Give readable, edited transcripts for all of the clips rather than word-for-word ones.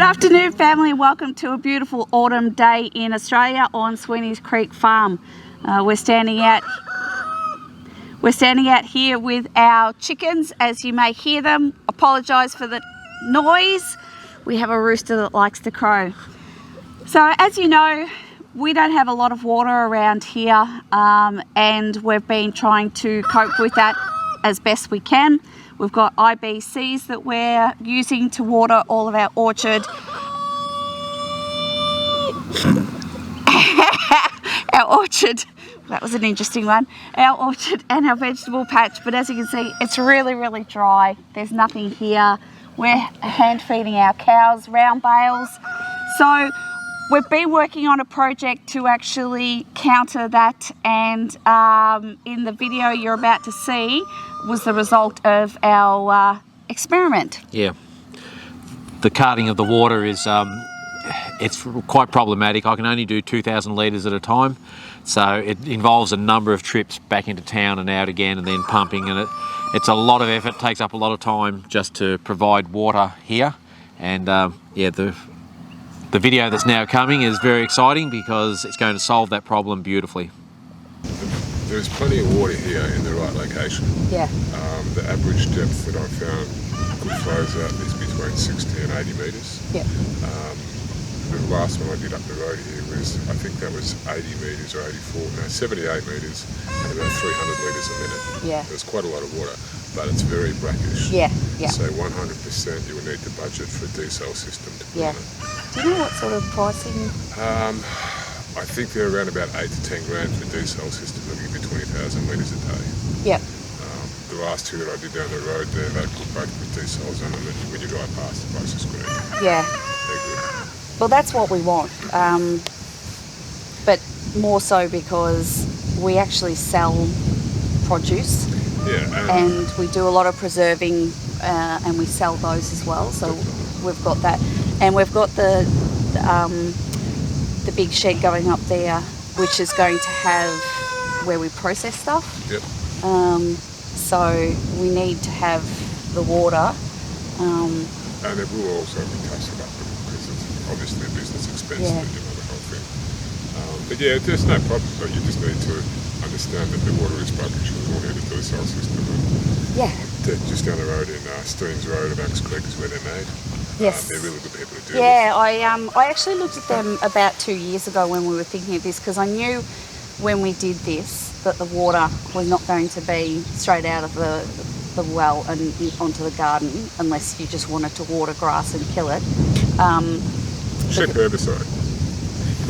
afternoon, family. Welcome to a beautiful autumn day in Australia on Sweeney's Creek Farm. We're standing out here with our chickens, as you may hear them. Apologise for the noise. We have a rooster that likes to crow. So as you know, we don't have a lot of water around here, and we've been trying to cope with that as best we can. We've got IBCs that we're using to water all of our orchard. Our orchard, that was an interesting one. Our orchard and our vegetable patch, but as you can see, it's really dry. There's nothing here. We're hand feeding our cows round bales. So we've been working on a project to actually counter that, and in the video you're about to see was the result of our experiment. Yeah, the carting of the water is it's quite problematic. I can only do 2,000 litres at a time, so it involves a number of trips back into town and out again, and then pumping, and it's a lot of effort, takes up a lot of time just to provide water here. And yeah, the video that's now coming is very exciting because it's going to solve that problem beautifully. There's plenty of water here in the right location. Yeah. The average depth that I've found good flows out is between 60 and 80 metres. Yeah. The last one I did up the road here was, I think that was 80 metres or 78 metres and about 300 litres a minute. Yeah. There's quite a lot of water, but it's very brackish. Yeah. So 100% you would need to budget for a desal system to put on it. Do you know what sort of pricing? I think they're around about 8 to 10 grand for a desal system. They'll give you 20,000 litres a day. Yeah. The last two that I did down the road there, they put both with desals on them, and when you drive past, the price is good. Yeah. They're good. Well, that's what we want, but more so because we actually sell produce. Yeah. And we do a lot of preserving, and we sell those as well. So we've got that, and we've got the big shed going up there, which is going to have where we process stuff. Yep. So we need to have the water. And it will also be costed up because it's obviously a business expense, Yeah. you know, the whole thing. But yeah, there's no problem, but you just need to understand that the water is brackish and we'll need a desal system. Yeah. Just down the road in Steens Road at Oaks Creek is where they're made. Yes. They're really good people to do Yeah, I actually looked at them about 2 years ago when we were thinking of this, because I knew when we did this that the water was not going to be straight out of the well and onto the garden unless you just wanted to water grass and kill it. Check herbicide.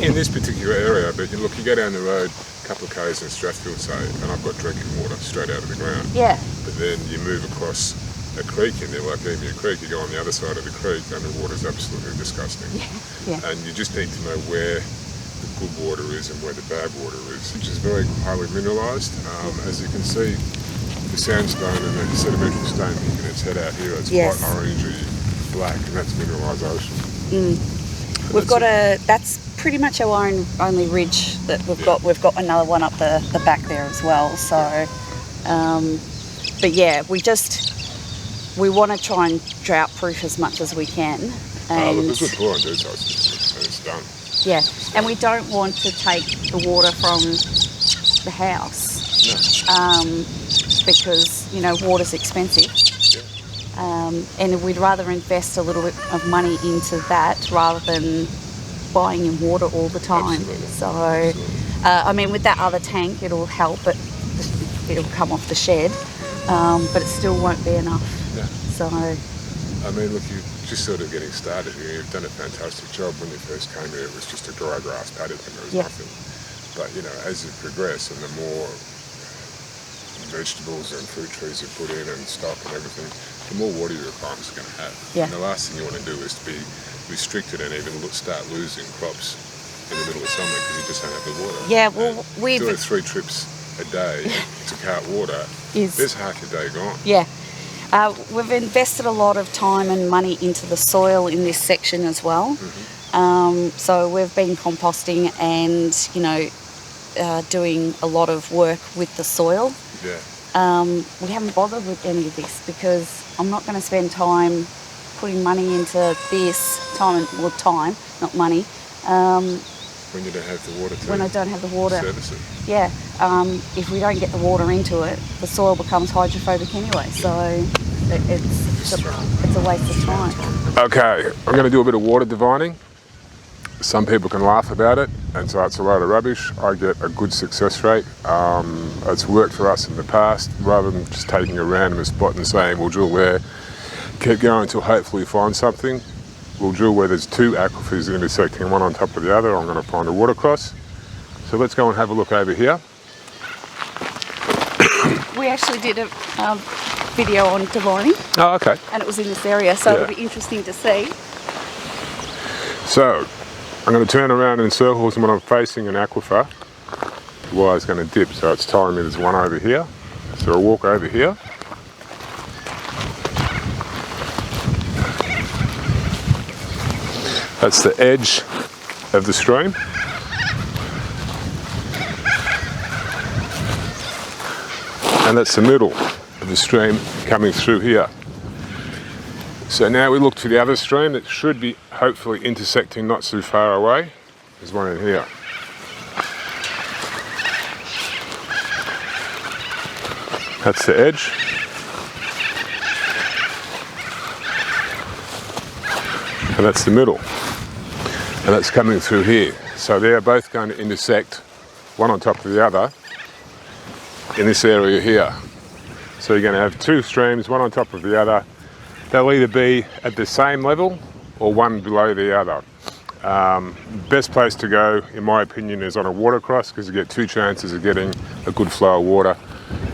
In this particular area, but you look, you go down the road a couple of k's in Strathfield, say, and I've got drinking water straight out of the ground. Yeah. But then you move across a creek in there, like Emu Creek, you go on the other side of the creek and the water's absolutely disgusting. Yeah. And you just need to know where the good water is and where the bad water is, which is very highly mineralised. As you can see, the sandstone and the sedimentary stone picking its head out here, it's quite orangey black, and that's mineralisation. We've got that's pretty much our only ridge that we've got. We've got another one up the back there as well. So, but yeah, we want to try and drought proof as much as we can. And look, it's pour on desal system and it's done. Yeah, and we don't want to take the water from the house. No. Because, you know, water's expensive. Yeah. And we'd rather invest a little bit of money into that rather than buying in water all the time. Absolutely. So, Absolutely. I mean, with that other tank, it'll help, but it'll come off the shed, but it still won't be enough. Yeah. So, I mean, look, you're just sort of getting started here. You've done a fantastic job. When you first came here, it was just a dry grass paddock and there was nothing. But, you know, as you progress and the more vegetables and fruit trees you put in and stock and everything, the more water your farm's going to have. Yeah. And the last thing you want to do is to be restricted and even start losing crops in the middle of summer because you just don't have the water. Yeah, well, we've... Doing 3 trips a day to cart water, there's half your day gone. Yeah. We've invested a lot of time and money into the soil in this section as well. So we've been composting and, you know, doing a lot of work with the soil. Yeah. We haven't bothered with any of this because I'm not going to spend time putting money into this time, not money. When you don't have the water to When I don't have the water. service it. Yeah, if we don't get the water into it, the soil becomes hydrophobic anyway, so it's a waste of time. Okay, I'm going to do a bit of water divining. Some people can laugh about it and say it's a load of rubbish. I get a good success rate. It's worked for us in the past. Rather than just taking a random spot and saying we'll drill there, keep going until hopefully we find something. We'll drill where there's two aquifers intersecting, one on top of the other. I'm going to find a water cross. So let's go and have a look over here. We actually did a video on divining. Oh, okay. And it was in this area, so it'll be interesting to see. So I'm going to turn around in circles, and when I'm facing an aquifer, the wire's going to dip. So it's telling me there's one over here. So I'll walk over here. That's the edge of the stream. And that's the middle of the stream coming through here. So now we look to the other stream that should be hopefully intersecting not so far away. There's one in here. That's the edge. And that's the middle. And that's coming through here. So they're both going to intersect, one on top of the other, in this area here. So you're going to have two streams, one on top of the other. They'll either be at the same level or one below the other. Best place to go, in my opinion, is on a water cross, because you get two chances of getting a good flow of water.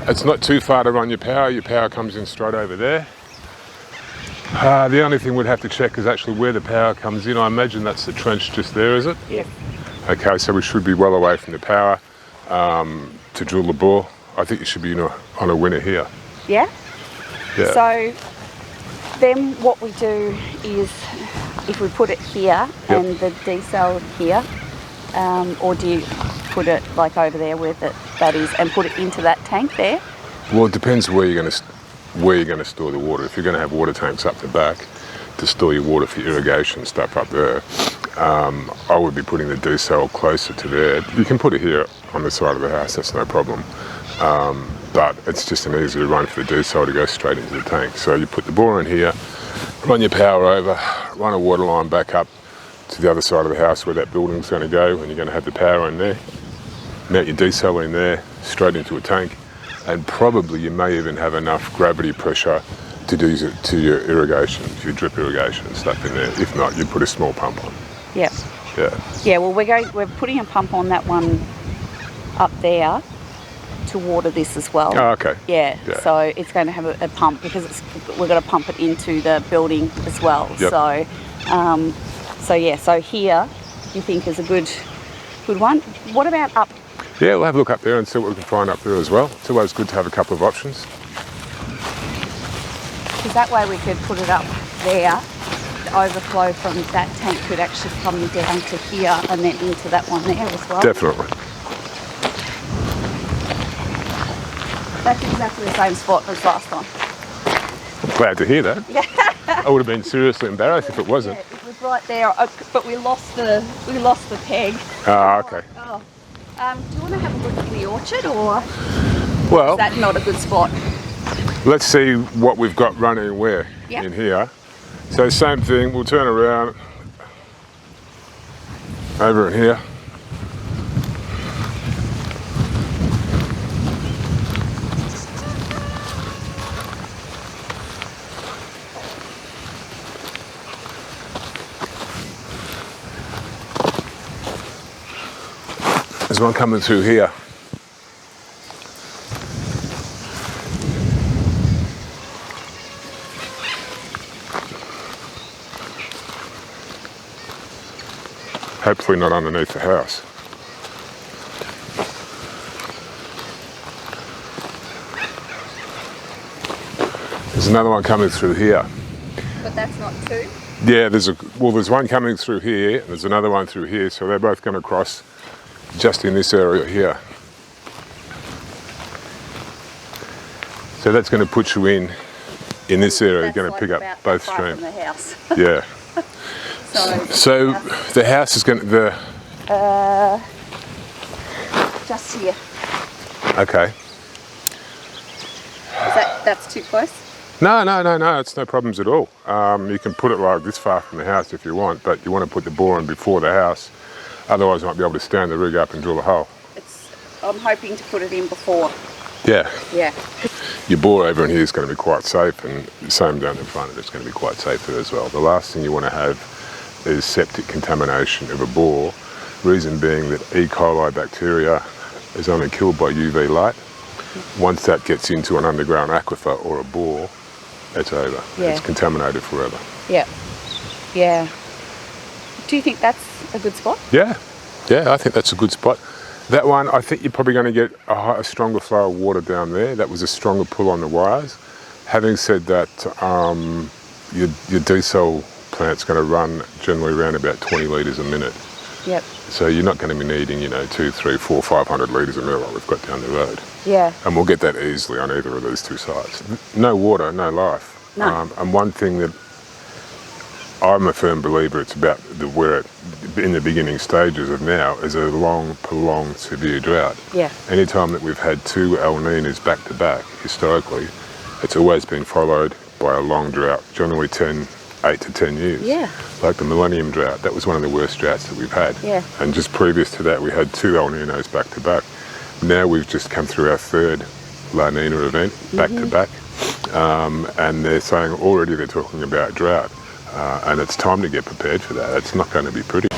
It's not too far to run your power. Your power comes in straight over there. The only thing we'd have to check is actually where the power comes in. I imagine that's the trench just there, is it? Yeah. Okay, so we should be well away from the power to drill the bore. I think you should be on a winner here. Yeah? Yeah. So then what we do is, if we put it here and the desal here, or do you put it like over there where that is and put it into that tank there? Well, it depends where you're going to store the water. If you're going to have water tanks up the back to store your water for irrigation stuff up there, I would be putting the desal closer to there. You can put it here on the side of the house, that's no problem. But it's just an easier run for the desal to go straight into the tank. So you put the bore in here, run your power over, run a water line back up to the other side of the house where that building's going to go, and you're going to have the power in there. Mount your desal in there, straight into a tank, and probably you may even have enough gravity pressure to do to your irrigation, to your drip irrigation and stuff in there. If not, you put a small pump on. Yeah. Yeah. Yeah, well we're putting a pump on that one up there to water this as well. Oh, okay. Yeah. So it's going to have a pump, because we're going to pump it into the building as well. Yep. So here you think is a good one. What about up? Yeah, we'll have a look up there and see what we can find up there as well. It's always good to have a couple of options. Because that way we could put it up there. The overflow from that tank could actually come down to here and then into that one there as well. Definitely. That's exactly the same spot as last time. I'm glad to hear that. Yeah. I would have been seriously embarrassed if it wasn't. Yeah, it was right there, but we lost the peg. Ah, okay. Oh. Do you want to have a look at the orchard, or Well, is that not a good spot? let's see what we've got running where in here. So same thing, we'll turn around over in here. There's one coming through here. Hopefully not underneath the house. There's another one coming through here. But that's not two? Yeah, there's one coming through here, and there's another one through here, so they're both going to cross just in this area here. So that's going to put you in In this area, That's you're going like to pick about up both that far streams. from the house. Yeah. So the house is going to Just here. Okay. That's too close? No, it's no problems at all. You can put it like this far from the house if you want, but you want to put the bore in before the house. Otherwise, you might be able to stand the rig up and drill a hole. I'm hoping to put it in before. Yeah. Yeah. Your bore over in here is going to be quite safe, and the same down the front, it's going to be quite safe there as well. The last thing you want to have is septic contamination of a bore. Reason being that E. coli bacteria is only killed by UV light. Once that gets into an underground aquifer or a bore, it's over. Yeah. It's contaminated forever. Yeah. Yeah. Do you think that's a good spot? Yeah, I think that's a good spot. That one, I think you're probably going to get a stronger flow of water down there. That was a stronger pull on the wires. Having said that, your diesel plant's going to run generally around about 20 litres a minute. Yep. So you're not going to be needing, 2, 3, 4, 500 litres a minute like we've got down the road. Yeah. And we'll get that easily on either of these two sites. No water, no life. No. And one thing that I'm a firm believer it's about where it, in the beginning stages of now, is a long, prolonged, severe drought. Yeah. Anytime that we've had 2 El Ninos back to back, historically, it's always been followed by a long drought, generally 8 to 10 years. Yeah. Like the Millennium Drought, that was one of the worst droughts that we've had. Yeah. And just previous to that, we had 2 El Ninos back to back. Now we've just come through our 3rd La Nina event back to back. And they're saying already they're talking about drought. And it's time to get prepared for that. It's not going to be pretty.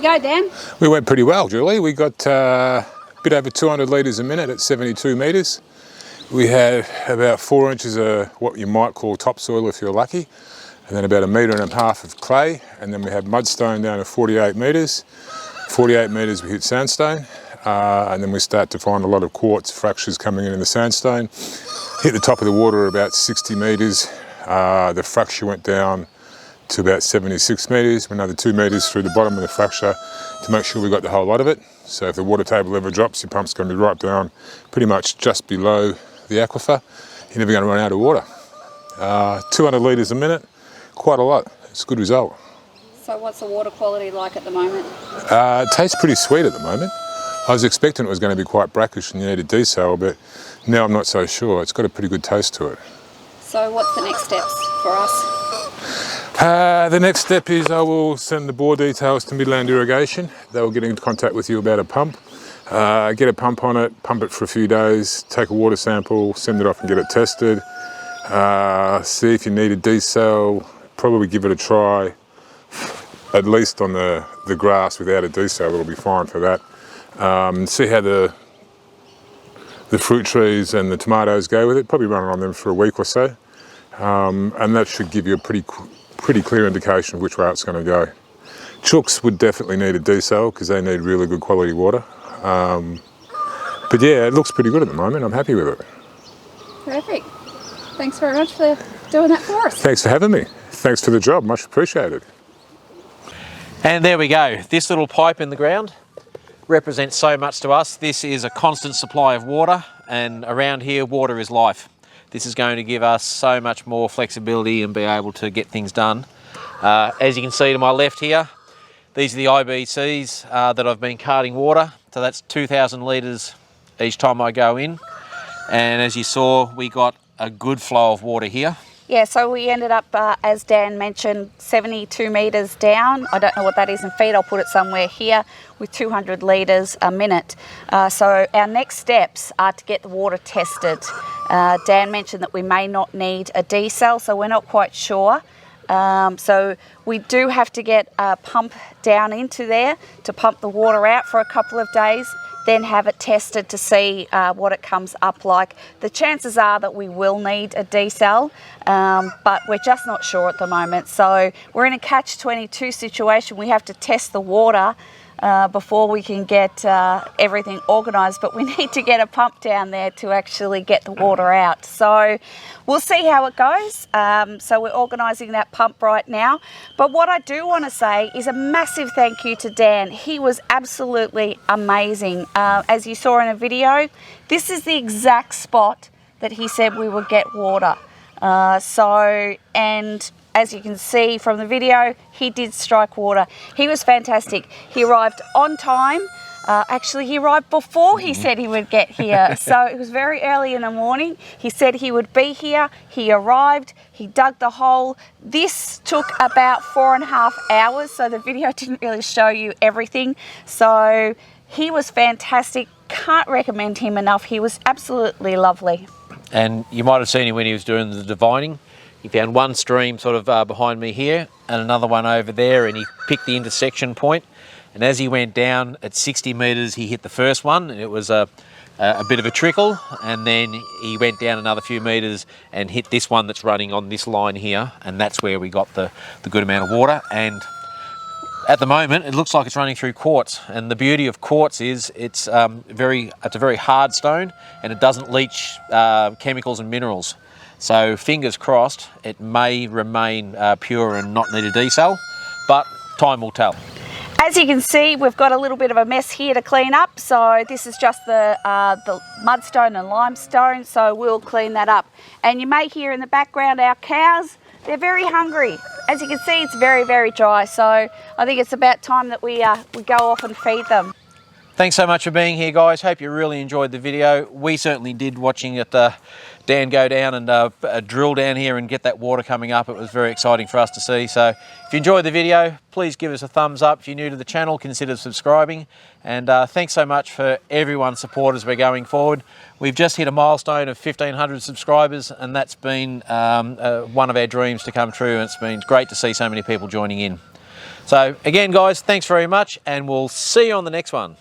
go, Dan? We went pretty well, Julie. We got a bit over 200 litres a minute at 72 metres. We had about 4 inches of what you might call topsoil if you're lucky, and then about 1.5 metres of clay, and then we had mudstone down to 48 metres. 48 metres we hit sandstone, and then we start to find a lot of quartz fractures coming in the sandstone. Hit the top of the water about 60 metres. The fracture went down to about 76 metres, another 2 metres through the bottom of the fracture to make sure we got the whole lot of it. So if the water table ever drops, your pump's going to be right down pretty much just below the aquifer. You're never going to run out of water. 200 litres a minute, quite a lot. It's a good result. So what's the water quality like at the moment? It tastes pretty sweet at the moment. I was expecting it was going to be quite brackish and you need a desal, but now I'm not so sure. It's got a pretty good taste to it. So what's the next steps for us? The next step is I will send the bore details to Midland Irrigation. They will get in contact with you about a pump. Get a pump on it, pump it for a few days, take a water sample, send it off and get it tested. See if you need a desal, probably give it a try. At least on the grass without a desal, it'll be fine for that. See how the fruit trees and the tomatoes go with it. Probably run it on them for a week or so, and that should give you a pretty clear indication of which way it's going to go. Chooks would definitely need a desal because they need really good quality water. But yeah, it looks pretty good at the moment. I'm happy with it. Perfect. Thanks very much for doing that for us. Thanks for having me. Thanks for the job. Much appreciated. And there we go. This little pipe in the ground represents so much to us. This is a constant supply of water, and around here water is life. This is going to give us so much more flexibility and be able to get things done. As you can see to my left here, these are the IBCs that I've been carting water. So that's 2,000 litres each time I go in. And as you saw, we got a good flow of water here. Yeah, so we ended up, as Dan mentioned, 72 metres down. I don't know what that is in feet. I'll put it somewhere here with 200 litres a minute. So our next steps are to get the water tested. Dan mentioned that we may not need a desal, so we're not quite sure. So we do have to get a pump down into there to pump the water out for a couple of days, then have it tested to see what it comes up like. The chances are that we will need a desal, but we're just not sure at the moment. So we're in a catch-22 situation. We have to test the water before we can get everything organised, but we need to get a pump down there to actually get the water out. So we'll see how it goes. So we're organising that pump right now. But what I do want to say is a massive thank you to Dan. He was absolutely amazing. As you saw in a video, this is the exact spot that he said we would get water. And as you can see from the video, he did strike water. He was fantastic. He arrived on time. Actually, he arrived before he said he would get here. So it was very early in the morning. He said he would be here. He arrived. He dug the hole. This took about 4.5 hours, so the video didn't really show you everything. So he was fantastic. Can't recommend him enough. He was absolutely lovely. And you might have seen him when he was doing the divining. He found one stream sort of behind me here and another one over there, and he picked the intersection point. And as he went down at 60 metres, he hit the first one, and it was a bit of a trickle. And then he went down another few metres and hit this one that's running on this line here, and that's where we got the good amount of water. And at the moment, it looks like it's running through quartz. And the beauty of quartz is it's a very hard stone, and it doesn't leach chemicals and minerals. So fingers crossed, it may remain pure and not need a desal, but time will tell. As you can see, we've got a little bit of a mess here to clean up. So this is just the mudstone and limestone, so we'll clean that up. And you may hear in the background our cows, they're very hungry. As you can see, it's very, very dry. So I think it's about time that we go off and feed them. Thanks so much for being here, guys. Hope you really enjoyed the video. We certainly did, watching it, Dan go down and drill down here and get that water coming up. It was very exciting for us to see. So if you enjoyed the video, please give us a thumbs up. If you're new to the channel, consider subscribing. And thanks so much for everyone's support as we're going forward. We've just hit a milestone of 1,500 subscribers, and that's been one of our dreams to come true. And it's been great to see so many people joining in. So again, guys, thanks very much, and we'll see you on the next one.